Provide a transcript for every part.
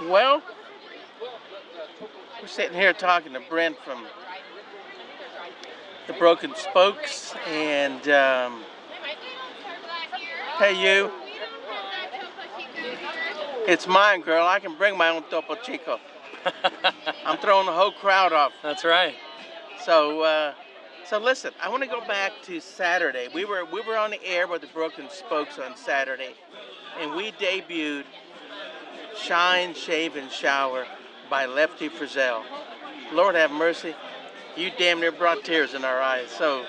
Well, we're sitting here talking to Brent from the Broken Spokes, and hey, you, it's mine, girl. I can bring my own Topo Chico. I'm throwing the whole crowd off. That's right. So listen, I want to go back to Saturday. We were on the air with the Broken Spokes on Saturday, and we debuted Shine, Shave, and Shower by Lefty Frizzell. Lord have mercy, you damn near brought tears in our eyes. So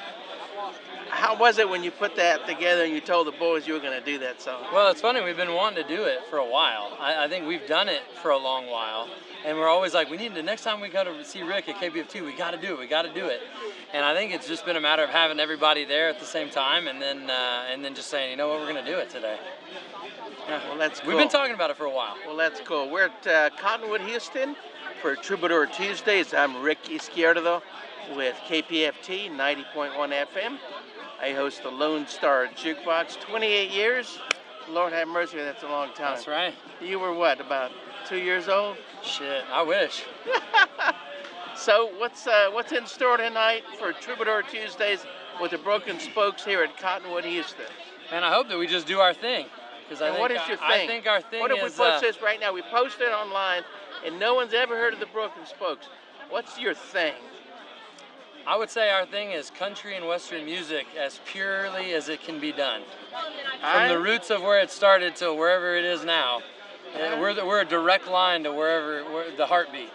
how was it when you put that together and you told the boys you were going to do that song? Well, it's funny. We've been wanting to do it for a while. I think we've done it for a long while. And we're always like, we need to, next time we go to see Rick at KPF2, we got to do it, we got to do it. And I think it's just been a matter of having everybody there at the same time and then just saying, you know what, we're going to do it today. Yeah. Well, that's cool. We've been talking about it for a while. Well, that's cool. We're at Cottonwood, Houston for Troubadour Tuesdays. I'm Rick Izquierdo with KPFT 90.1 FM. I host the Lone Star Jukebox. 28 years. Lord have mercy, that's a long time. That's right. You were what, about 2 years old? Shit, I wish. So what's in store tonight for Troubadour Tuesdays with the Broken Spokes here at Cottonwood, Houston? And I hope that we just do our thing. And what is your thing? I think our thing is... What if we post this right now? We post it online, and no one's ever heard of the Broken Spokes. What's your thing? I would say our thing is country and western music as purely as it can be done. From the roots of where it started to wherever it is now. We're a direct line to wherever the heartbeat.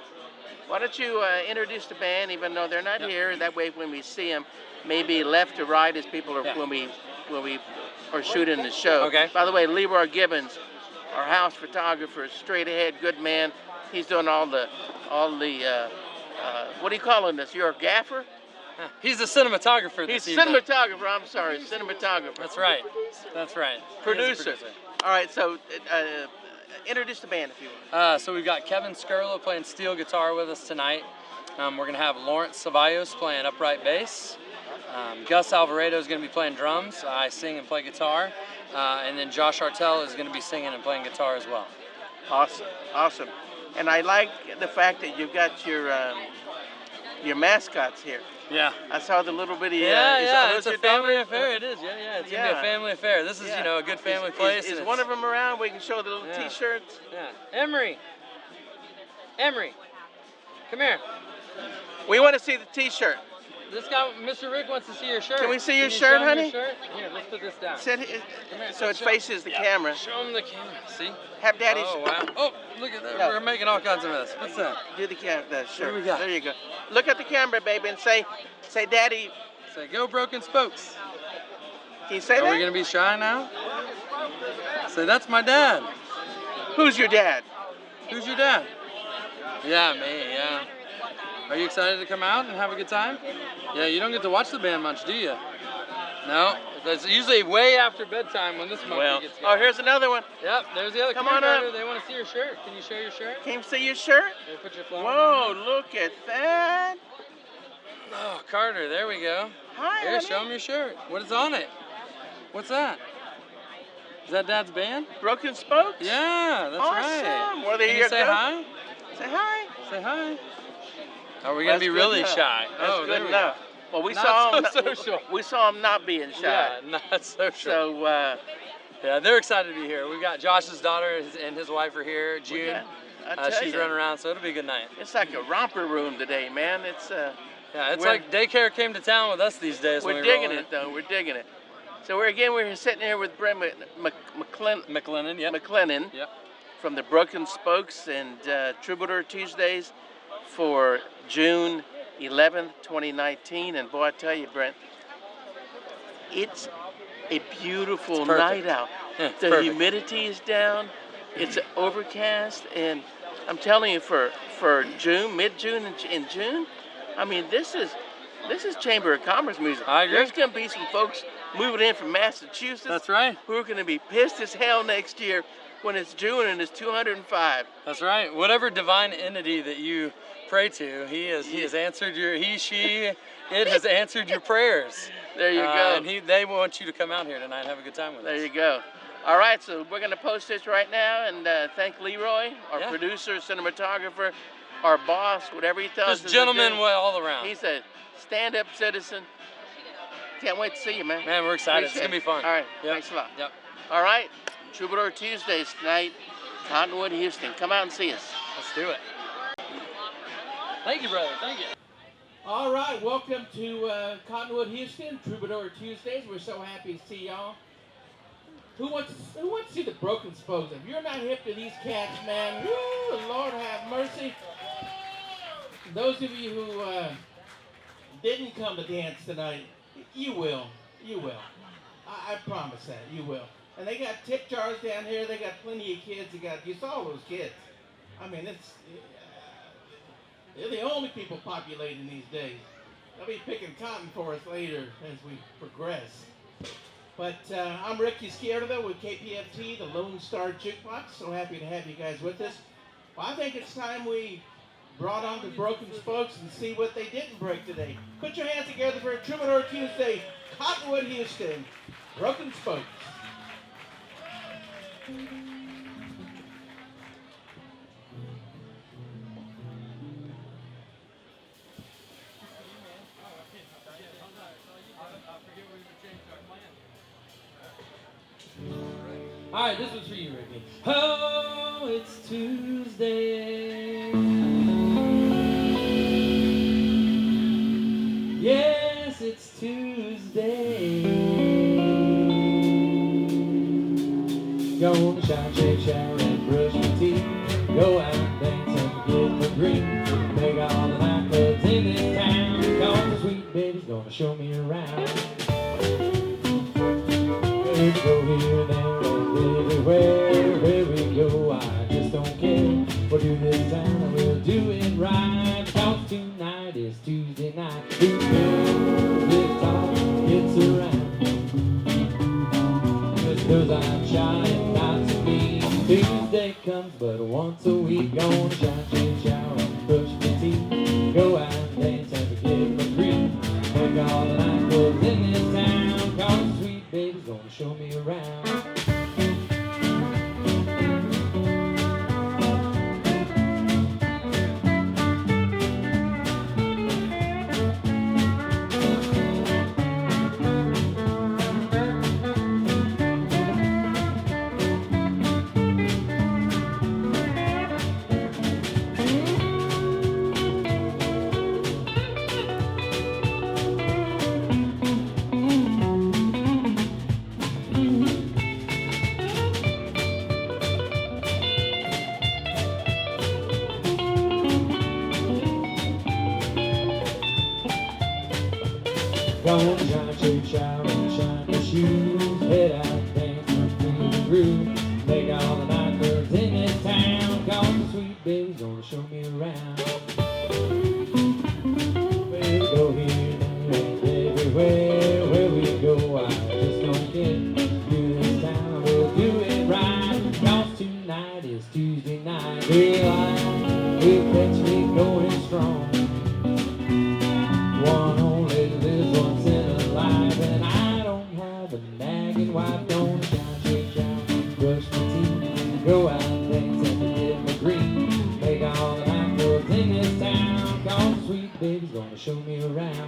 Why don't you introduce the band, even though they're not here? That way, when we see them, maybe left to right as people are when we are shooting the show. Okay. By the way, Leroy Gibbons, our house photographer, straight ahead, good man. He's doing all the what are you calling this? You're a gaffer? He's the cinematographer. He's cinematographer. I'm sorry, cinematographer. That's right. That's right. Producer. All right. So introduce the band if you will. So we've got Kevin Skirlo playing steel guitar with us tonight. We're going to have Lawrence Ceballos playing upright bass. Gus Alvaredo is going to be playing drums. I sing and play guitar. And then Josh Hartel is going to be singing and playing guitar as well. Awesome. Awesome. And I like the fact that you've got your mascots here. Yeah. I saw the little bitty... it's a family affair. It is, yeah. It's going to be a family affair. This is, a good family place. Is one of them around? We can show the little T-shirts? Yeah. Emery, come here. We want to see the T-shirt. This guy, Mr. Rick, wants to see your shirt. Can we see your shirt, honey? Your shirt? Here, let's put this down. So it faces the camera. Show him the camera. See? Have Daddy. Oh, wow. Oh, look at that. No. We're making all kinds of mess. What's that? Do the shirt. What do we got? There you go. Look at the camera, baby, and say, Daddy. Say, go Broken Spokes. Can you say that? Are we going to be shy now? Say, that's my dad. Who's your dad? Who's your dad? Yeah, me, yeah. Are you excited to come out and have a good time? Yeah, you don't get to watch the band much, do you? No, it's usually way after bedtime when this monkey gets going. Oh, here's another one. Yep, there's the other. Come on up. They want to see your shirt. Can you show your shirt? Can you see your shirt? Here, put your flower Whoa, down. look at that. Oh, Carter, there we go. Hi, Here, honey. show them your shirt. What is on it? What's that? Is that Dad's band? Broken Spokes? Yeah, that's right. Awesome. Well, there Can you you say go. hi? Say hi. Say hi. Are we going to be really shy? That's good enough. Well, we saw him not being shy. Yeah, not social. So, yeah, they're excited to be here. We've got Josh's daughter and his wife are here. June. She's running around, so it'll be a good night. It's like a romper room today, man. It's yeah, it's like daycare came to town with us these days. We're digging it, though. We're digging it. So we're sitting here with Brent McLennan. Yep. McLennan. Yep. From the Broken Spokes and Troubadour Tuesdays for June 11th, 2019. And boy, I tell you, Brent, it's a beautiful night out. Yeah, the humidity is down. It's overcast, and I'm telling you, for June, mid-June and June, I mean, this is Chamber of Commerce music. I agree. There's going to be some folks moving in from Massachusetts. That's right. Who are going to be pissed as hell next year when it's June and it's 205. That's right. Whatever divine entity that you pray to, he has answered it has answered your prayers. There you go. And they want you to come out here tonight and have a good time with us. There you go. All right, so we're going to post this right now and thank Leroy, our producer, cinematographer, our boss, whatever he tells us. Just gentlemen all around. He's a stand-up citizen. Can't wait to see you, man. Man, we're excited. It's going to be fun. All right, thanks a lot. Yep. All right, Troubadour Tuesdays tonight, Cottonwood, Houston. Come out and see us. Let's do it. Thank you, brother. Thank you. All right, welcome to Cottonwood, Houston, Troubadour Tuesdays. We're so happy to see y'all. Who wants to see the Broken Spokes? If you're not hip to these cats, man, woo, Lord have mercy. Those of you who didn't come to dance tonight, you will. You will. I promise that. You will. And they got tip jars down here. They got plenty of kids. You saw those kids. I mean, they're the only people populating these days. They'll be picking cotton for us later as we progress. But I'm Rick Izquierdo with KPFT, the Lone Star Jukebox. So happy to have you guys with us. Well, I think it's time we brought on the Broken Spokes and see what they didn't break today. Put your hands together for Troubadour Tuesday, Cottonwood, Houston. Broken Spokes. All right, this one's for you, Ricky. Oh, it's Tuesday. Yes, it's Tuesday. Gonna shout, shake, shower, and brush my teeth. Go out and dance and forget the green. Make all the nightclubs in this town. Cause the sweet baby's gonna show me around. Let's go here, there, everywhere, where we go, I just don't care. We'll do this time and we'll do it right. Cause tonight is Tuesday night. Who's good? This talk gets around. Just cause I'm shy and not so mean. Tuesday comes but once a week. Gonna shine, shake, shower, and brush my teeth. Go out and dance and forget my grief. Make all the nightclubs in this town. Cause the sweet baby's gonna show me around. Gonna shine, shake, shower, and shine the shoes. Head out, dance, and feel the groove. Make all the nightclubs in this town. Cause the sweet baby's gonna show me around. We'll go here, there, and everywhere. Where we go, I just don't care. Do this time, we'll do it right. Cause tonight is Tuesday night. We'll catch me going strong. One only lives once in a life, and I don't have a nagging wife. Gonna shine, shake, shower, brush my teeth. Go out and dance and forget my grief. Make all the nightclubs in this town. Cause the sweet baby's gonna show me around.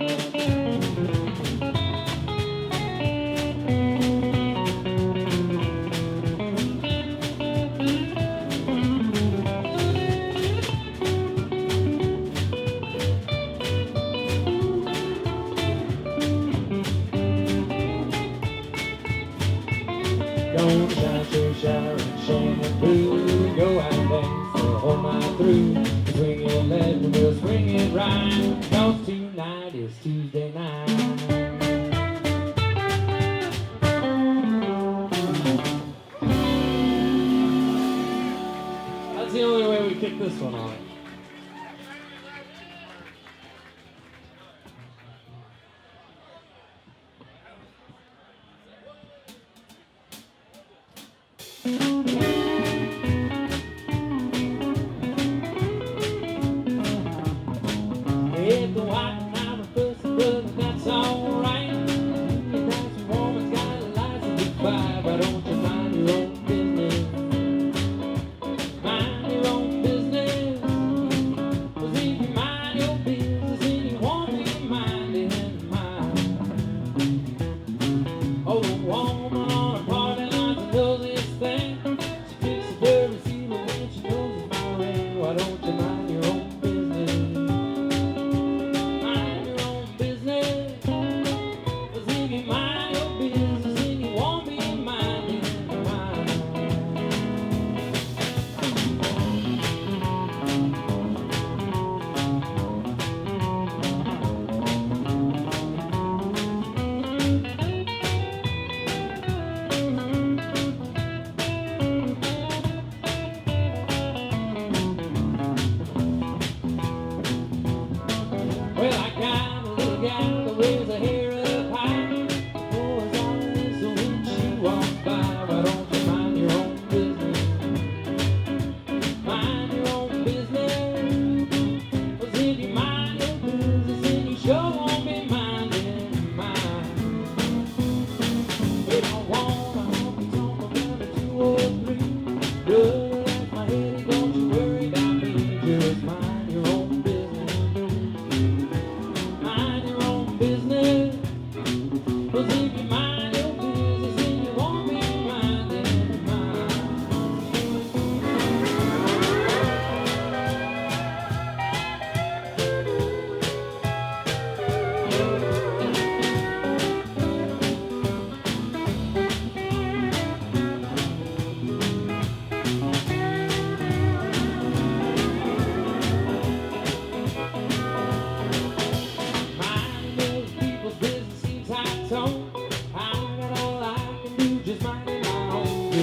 Gonna shine, shake, shower, and shampoo. Go out and dance the whole night through. Swing it left and we'll swing it right. Cause tonight is Tuesday night. That's the only way we kick this one off.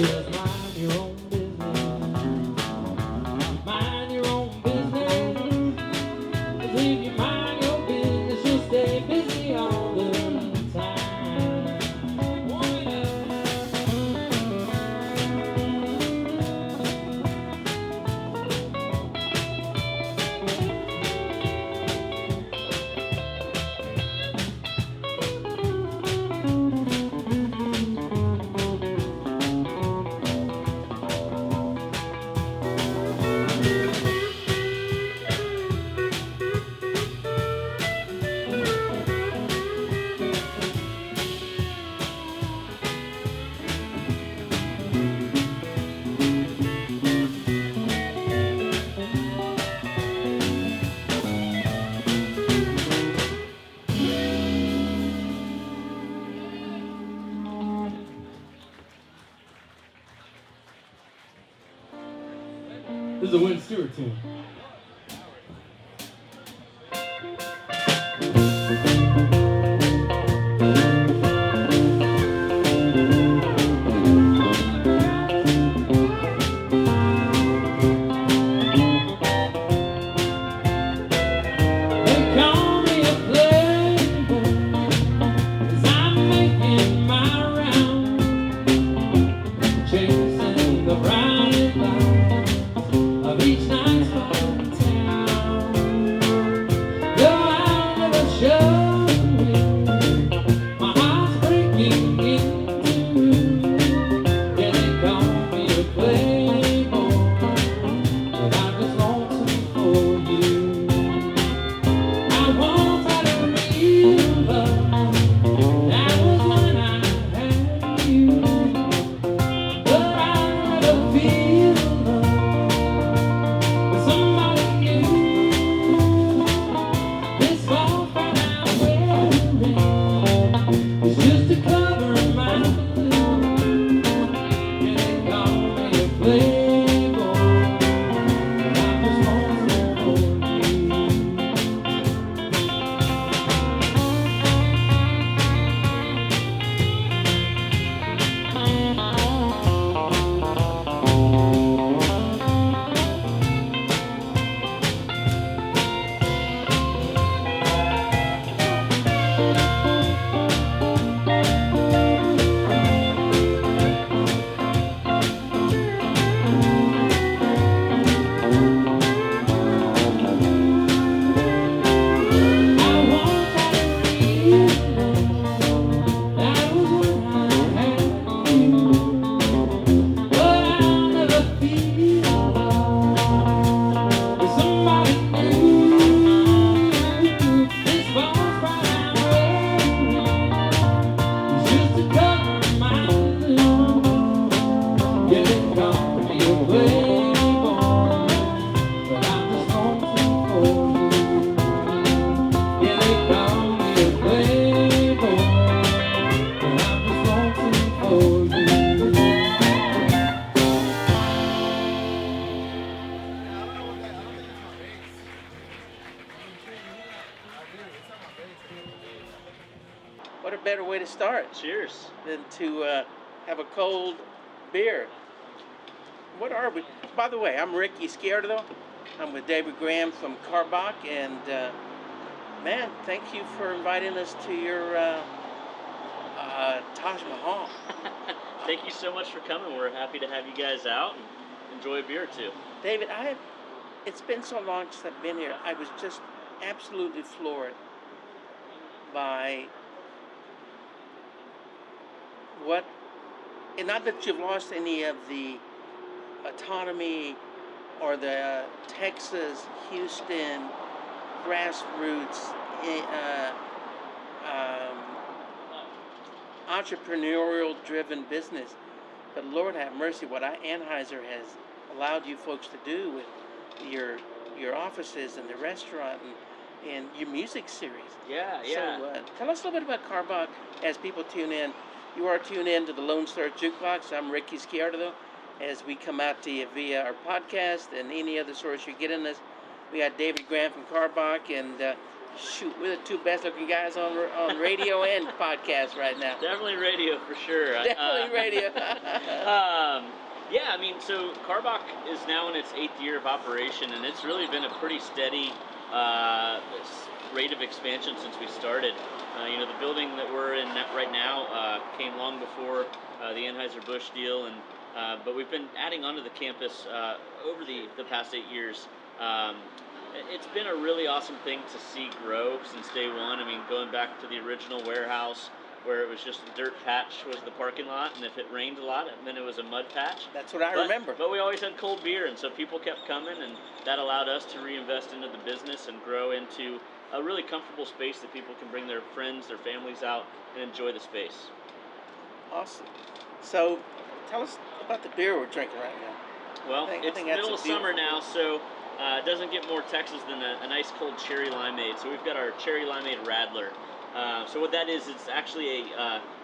just mind your own business. Mind your own business. 'Cause if you mind your business, you'll stay busy all the time. Oh, yeah. This is a Win Stewart tune. They call me a playboy, 'cause I'm making my round, chasing the bright lights of each night's fun town. Though I'll never show it, my heart's breaking in two. Yeah, they call me a playboy, but I'm just lonesome for you. I once had a real love, that was when I had you. But I never feel love with somebody new. This false crown I'm wearing is just to cover my blues. Yeah, they call me a playboy, but I'm just lonesome for you. What a better way to start Cheers. than to have a cold beer. What are we? By the way, I'm Ricky Sciardo. I'm with David Graham from Karbach, and man, thank you for inviting us to your Taj Mahal. Thank you so much for coming. We're happy to have you guys out and enjoy a beer or two. David, it's been so long since I've been here. I was just absolutely floored by what, and not that you've lost any of the autonomy or the Texas, Houston, grassroots, entrepreneurial-driven business. But Lord have mercy, what Anheuser has allowed you folks to do with your offices and the restaurant and your music series. Yeah. So tell us a little bit about Karbach as people tune in. You are tuned in to the Lone Star Jukebox. I'm Ricky Sciardo. As we come out to you via our podcast and any other source you're getting us, we got David Graham from Karbach, and Shoot, we're the two best-looking guys on radio and podcast right now. Definitely radio for sure. Definitely radio. Yeah, I mean, so Karbach is now in its 8th year of operation, and it's really been a pretty steady rate of expansion since we started. The building that we're in right now came long before the Anheuser-Busch deal, and but we've been adding onto the campus over the past 8 years. It's been a really awesome thing to see grow since day one. I mean, going back to the original warehouse where it was just a dirt patch was the parking lot, and if it rained a lot, then it was a mud patch. That's what I remember. But we always had cold beer, and so people kept coming, and that allowed us to reinvest into the business and grow into a really comfortable space that people can bring their friends, their families out, and enjoy the space. Awesome. So, tell us about the beer we're drinking right now. Well, it's the middle of summer now, so it doesn't get more Texas than a nice cold cherry limeade. So we've got our cherry limeade Radler. So what that is, it's actually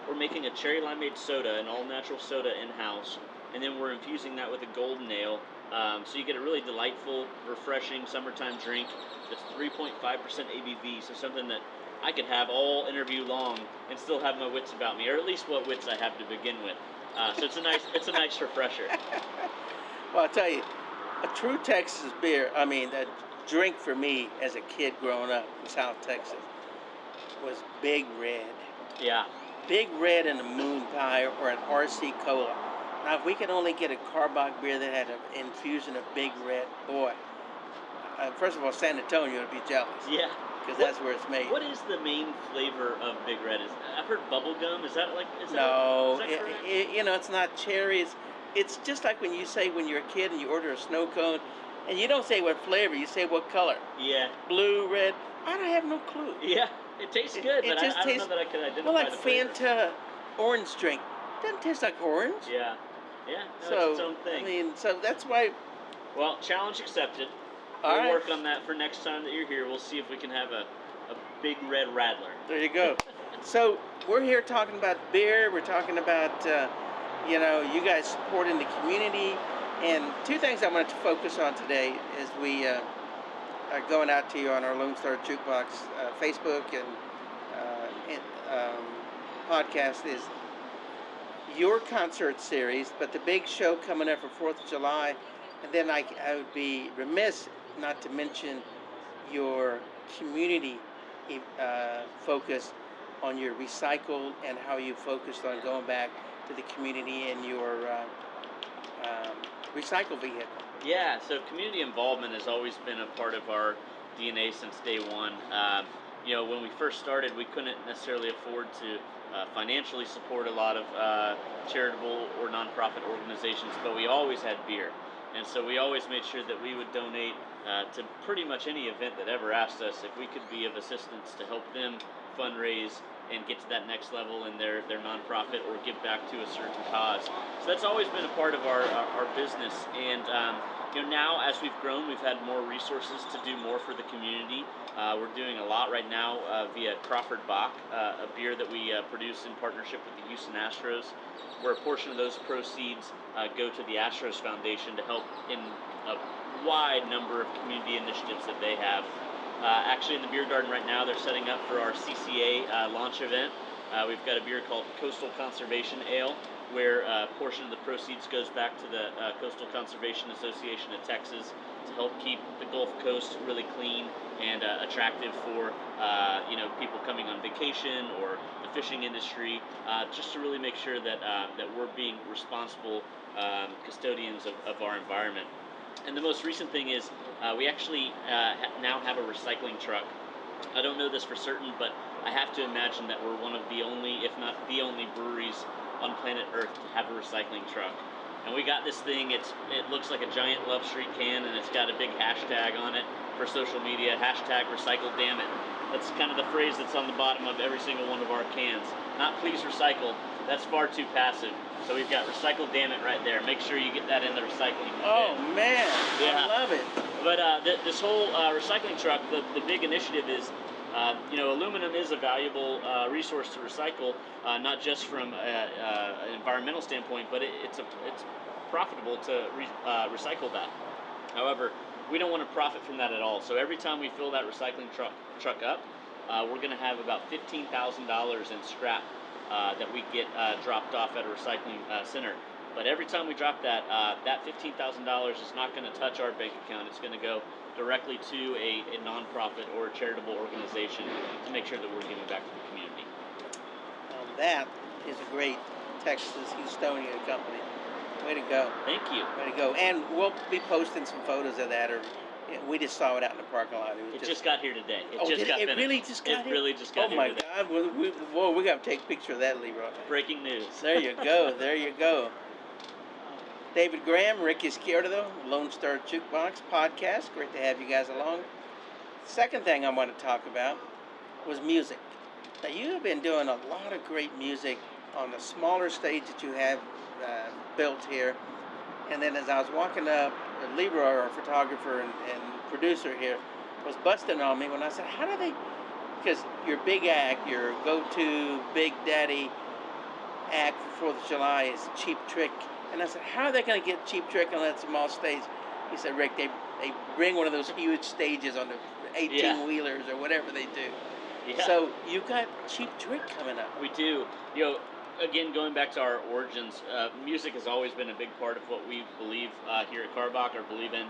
we're making a cherry limeade soda, an all-natural soda in-house, and then we're infusing that with a golden ale. So you get a really delightful, refreshing summertime drink that's 3.5% ABV, so something that I could have all interview long and still have my wits about me, or at least what wits I have to begin with. So it's a nice refresher. Well, I'll tell you, a true Texas beer, I mean, a drink for me as a kid growing up in South Texas was Big Red. Yeah. Big Red and a Moon Pie or an RC Cola. Now, if we could only get a Karbach beer that had an infusion of Big Red, boy, first of all, San Antonio would be jealous. Yeah. Because that's where it's made. What is the main flavor of Big Red? I've heard bubblegum. Is that like? No, it's not cherry. It's just like when you say when you're a kid and you order a snow cone, and you don't say what flavor, you say what color. Yeah. Blue, red. I don't have no clue. Yeah, it tastes good, but I don't know that I could identify. Well, like the Fanta flavor. orange drink, doesn't taste like orange. Yeah. Yeah. No, So it's its own thing. I mean, so that's why. Well, challenge accepted. All We'll right. work on that for next time that you're here. We'll see if we can have a Big Red Radler. There you go. So we're here talking about beer. We're talking about you guys supporting the community, and two things I wanted to focus on today as we are going out to you on our Lone Star Jukebox Facebook and podcast is your concert series, but the big show coming up for 4th of July, and then I would be remiss not to mention your community focus on your recycle and how you focused on going back to the community in your recycle vehicle. Yeah, so community involvement has always been a part of our DNA since day one. When we first started, we couldn't necessarily afford to financially support a lot of charitable or nonprofit organizations, but we always had beer. And so we always made sure that we would donate to pretty much any event that ever asked us if we could be of assistance to help them fundraise and get to that next level in their nonprofit or give back to a certain cause. So that's always been a part of our business. And now as we've grown, we've had more resources to do more for the community. We're doing a lot right now via Crawford Bach, a beer that we produce in partnership with the Houston Astros, where a portion of those proceeds go to the Astros Foundation to help in a wide number of community initiatives that they have. Actually, in the beer garden right now, they're setting up for our CCA launch event. We've got a beer called Coastal Conservation Ale, where a portion of the proceeds goes back to the Coastal Conservation Association of Texas to help keep the Gulf Coast really clean and attractive for people coming on vacation or the fishing industry, just to really make sure that we're being responsible custodians of our environment. And the most recent thing is we actually now have a recycling truck. I don't know this for certain, but I have to imagine that we're one of the only, if not the only, breweries on planet Earth to have a recycling truck. And we got this thing, it looks like a giant Love Street can, and it's got a big hashtag on it for social media, #RecycleDammit. That's kind of the phrase that's on the bottom of every single one of our cans. Not please recycle, that's far too passive. So we've got Recycle Damn It right there. Make sure you get that in the recycling bin. Oh man, Yeah. I love it. But this whole recycling truck, the big initiative is, aluminum is a valuable resource to recycle, not just from an environmental standpoint, but it's profitable to recycle that. However, we don't want to profit from that at all. So every time we fill that recycling truck up, we're going to have about $15,000 in scrap that we get dropped off at a recycling center. But every time we drop that, that $15,000 is not going to touch our bank account. It's going to go directly to a nonprofit or a charitable organization to make sure that we're giving back to the community. That is a great Texas Houstonia company. Way to go. Thank you. Way to go. And we'll be posting some photos of that. Or we just saw it out in the parking lot. It just got here today. It really just got here? It really just got here today. Oh my God. We got to take a picture of that, Leroy. Breaking news. There you go. There you go. David Graham, Ricky Izquierdo, Lone Star Jukebox podcast. Great to have you guys along. Second thing I want to talk about was music. Now, you have been doing a lot of great music on the smaller stage that you have built here. And then as I was walking up, Leroy, our photographer and producer here, was busting on me when I said, how do they, because your big act, your go-to Big Daddy act for 4th of July is Cheap Trick. And I said, how are they going to get Cheap Trick on that small stage? He said, Rick, they bring one of those huge stages on the 18-wheelers or whatever they do. Yeah. So you got Cheap Trick coming up. We do. You know, again, going back to our origins, music has always been a big part of what we believe here at Karbach, or believe in.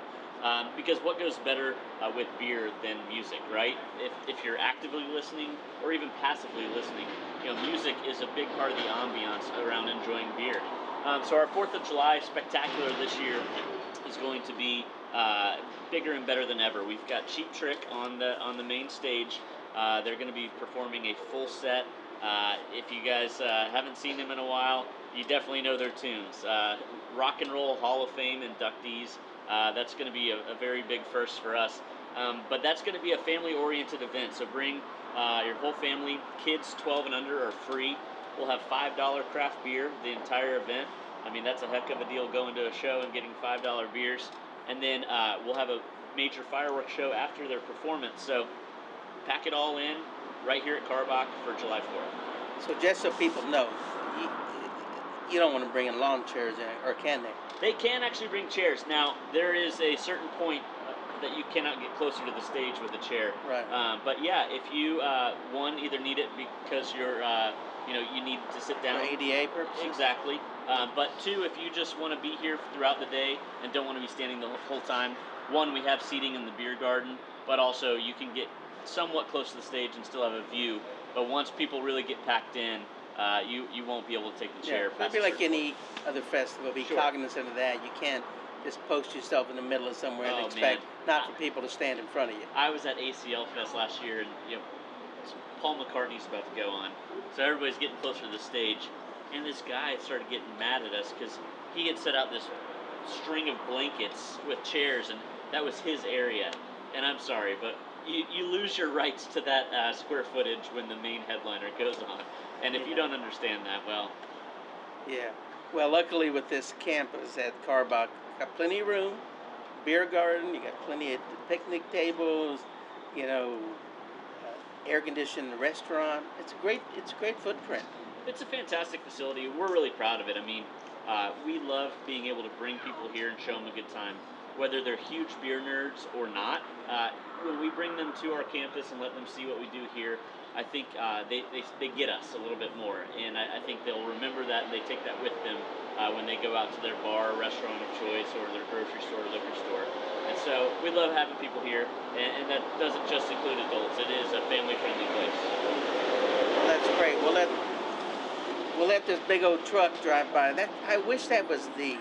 Because what goes better with beer than music, right? If you're actively listening or even passively listening, you know, music is a big part of the ambiance around enjoying beer. So our 4th of July spectacular this year is going to be bigger and better than ever. We've got Cheap Trick on the main stage. They're going to be performing a full set. If you guys haven't seen them in a while, you definitely know their tunes. Rock and Roll Hall of Fame inductees. That's going to be a very big first for us. But that's going to be a family-oriented event. So bring your whole family. Kids 12 and under are free. We'll have $5 craft beer the entire event. I mean, that's a heck of a deal going to a show and getting $5 beers. And then we'll have a major fireworks show after their performance. So pack it all in right here at Karbach for July 4th. So just so people know, you don't want to bring in lawn chairs, or can they? They can actually bring chairs. Now, there is a certain point that you cannot get closer to the stage with a chair. Right. But yeah, if you one, either need it because you're you need to sit down. For ADA purposes. Exactly. But two, if you just want to be here throughout the day and don't want to be standing the whole time, one, we have seating in the beer garden, but also you can get somewhat close to the stage and still have a view. But once people really get packed in, you won't be able to take the chair. It'd be like any other festival. Be Sure. cognizant of that. You can't just post yourself in the middle of somewhere and expect not for people to stand in front of you. I was at ACL Fest last year, and Paul McCartney's about to go on, so everybody's getting closer to the stage, and this guy started getting mad at us because he had set out this string of blankets with chairs, and that was his area. And I'm sorry, but you lose your rights to that square footage when the main headliner goes on. And if you don't understand that, well... Yeah. Well, luckily with this campus at Karbach, got plenty of room, beer garden, you got plenty of picnic tables, air-conditioned restaurant. It's a great footprint. It's a fantastic facility. We're really proud of it. I mean, we love being able to bring people here and show them a good time, whether they're huge beer nerds or not. When we bring them to our campus and let them see what we do here, I think they get us a little bit more, and I think they'll remember that, and they take that with them when they go out to their bar, restaurant of choice, or their grocery store, liquor store. And so we love having people here, and that doesn't just include adults. It is a family-friendly place. Well, that's great. We'll let this big old truck drive by. I wish that was the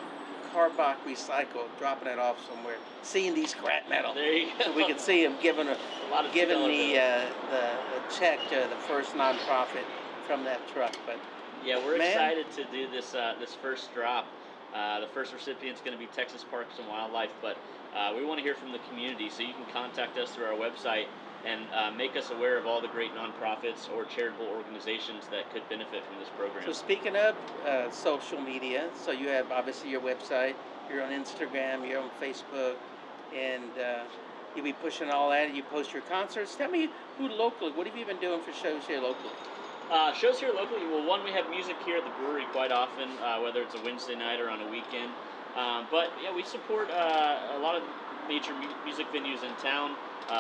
Karbach Recycle, dropping it off somewhere, seeing these scrap metal. There you go. So we could see them giving the check to the first nonprofit from that truck. But yeah, we're excited to do this first drop. The first recipient's going to be Texas Parks and Wildlife, but we want to hear from the community, so you can contact us through our website and make us aware of all the great nonprofits or charitable organizations that could benefit from this program. So speaking of social media, so you have obviously your website, you're on Instagram, you're on Facebook, and you'll be pushing all that, and you post your concerts. Tell me what have you been doing for shows here locally? Shows here locally, well, one, we have music here at the brewery quite often, whether it's a Wednesday night or on a weekend. But yeah, we support a lot of major music venues in town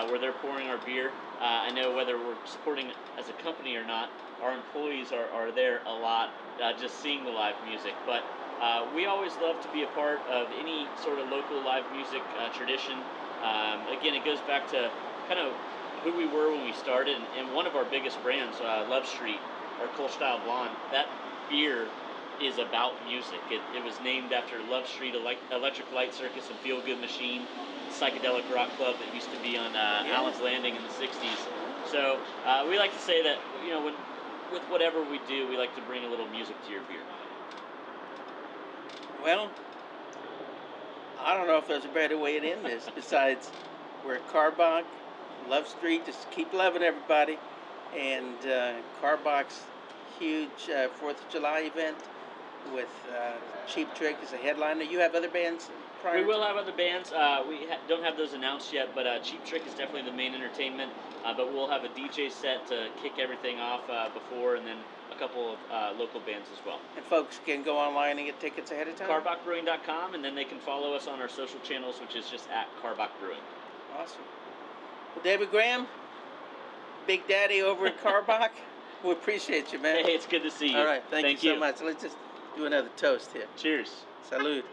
where they're pouring our beer. I know whether we're supporting as a company or not, our employees are there a lot, just seeing the live music. But we always love to be a part of any sort of local live music tradition. Again, it goes back to kind of who we were when we started, and one of our biggest brands, Love Street, our Kolsch Style Blonde, that beer is about music. It was named after Love Street Electric Light Circus and Feel Good Machine, psychedelic rock club that used to be on Allen's Landing in the 60s. So we like to say that, with whatever we do, we like to bring a little music to your beer. Well, I don't know if there's a better way to end this besides we're at Karbach, Love Street, just keep loving everybody, and Karbach's huge 4th of July event with Cheap Trick as a headliner. You have other bands prior? We will have other bands. We don't have those announced yet, but Cheap Trick is definitely the main entertainment. But we'll have a DJ set to kick everything off before, and then a couple of local bands as well. And folks can go online and get tickets ahead of time? KarbachBrewing.com, and then they can follow us on our social channels, which is just at Karbach Brewing. Awesome. Well, David Graham, Big Daddy over at Karbach, we appreciate you, man. Hey, it's good to see you. All right, thank you so much. Let's just do another toast here. Cheers. Salud.